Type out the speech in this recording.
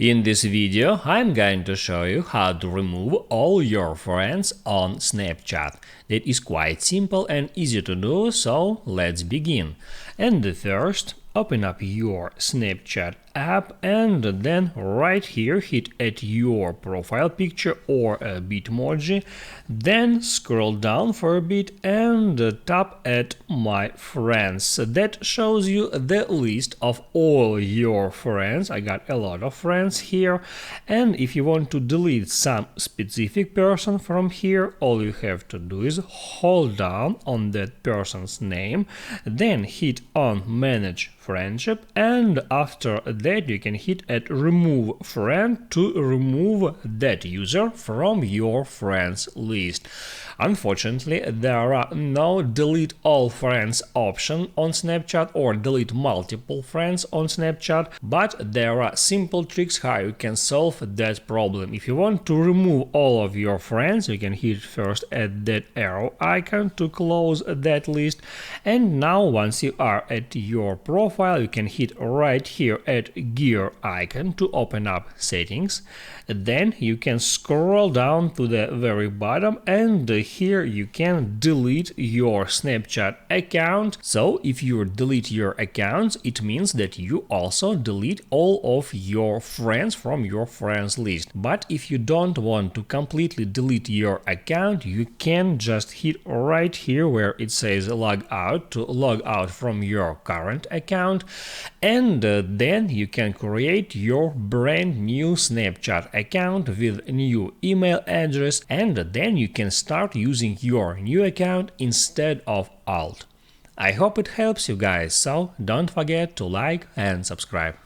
In this video, I'm going to show you how to remove all your friends on Snapchat. That is quite simple and easy to do, so let's begin. And first, open up your Snapchat app and then right here hit at your profile picture or a Bitmoji, then scroll down for a bit and tap at My Friends. That shows you the list of all your friends. I got a lot of friends here, and if you want to delete some specific person from here, all you have to do is hold down on that person's name, then hit on Manage Friendship, and after that you can hit at Remove Friend to remove that user from your friends list. Unfortunately, there are no delete all friends option on Snapchat or delete multiple friends on Snapchat, but there are simple tricks how you can solve that problem. If you want to remove all of your friends, you can hit first at that arrow icon to close that list, and now once you are at your profile, you can hit right here at gear icon to open up settings. Then you can scroll down to the very bottom, and here you can delete your Snapchat account. So if you delete your accounts, it means that you also delete all of your friends from your friends list. But if you don't want to completely delete your account, you can just hit right here where it says log out to log out from your current account, and then you can create your brand new Snapchat account with a new email address, and then you can start using your new account instead of alt. I hope it helps you guys, so don't forget to like and subscribe.